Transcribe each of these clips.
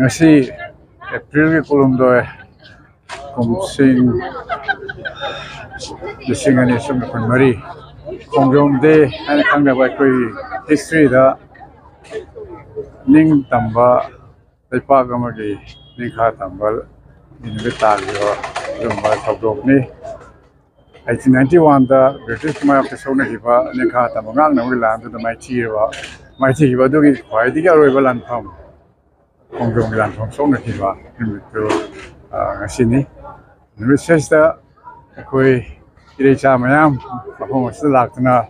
Ngasi April ke kolom doy kumsing disingani sum kon mari Khongjom de ana khangna ba koi history da ning tamba lepa gamagi ning kha tambal in beta yo rumba thobdok ni 1891 da British ma of sona hiba ning kha tamba ngang na wi lan da mai chi ba do gi khwai di ga roi ba lan pham Khongjom lan pham sona hiba in to ngasini ni sesta koi ire cha mayam phom silak na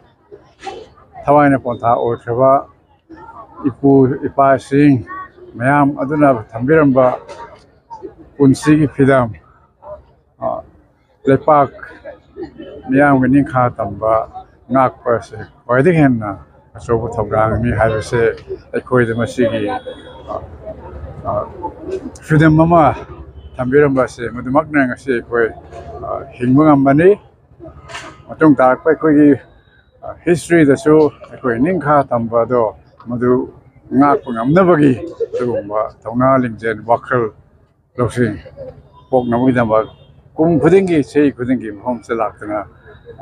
thawai na pontha o thaba ipa sing mayam aduna thambiramba punsi gi phidam lepak mayam ning kha tamba ngak pa se wadi henna so bu thogang mi ha se khoi de masigi freedom mama thambiramba se madumak na ngase khoi hingma ngambani matong tak pa khoi gi history da so khoi ning kha tamba do madu ngak ngamnabagi tugumba thongna lingjen wakhal loksing pok namidamba kum khudingi sei khudingi hom se laktana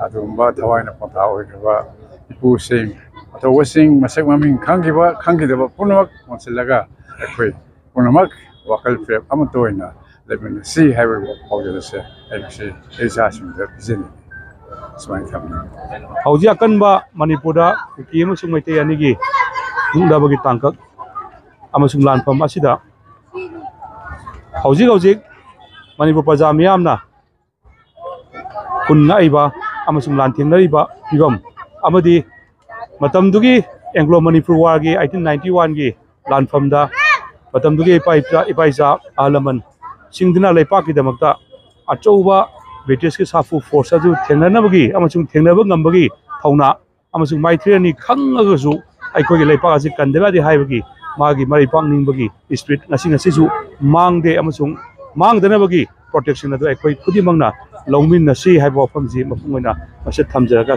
adumba thawaina patha oiba ipu sing ato wasing masak maming khangidaba punamak monsilaga khoi punamak wakhal prep amatoina lebin si highway project se ai esa simda jin smai thamna hauji akanba manipura ki amasung maite anigi dungdabagi tangkak amasung lanfam asida hauji manipur praja miyamna kunna iba amasung lanthengnariba pibam amadi matamdugi Anglo Manipur war gi 1891 gi lanfamda matamdugi ipaisa alaman singdina leipaki damakta achouba British ki safu force aju thengnanabagi amasung thengnaba ngambagi thauna amasung maithriani khangagasu aikoi leipak asi kandeba di haibagi magi mari pangningबगी spirit ngasi su mangde amasung mangdanabagi protection adu aikoi khudi mangna longmin nasi haibo famji mapungena mase thamjaraga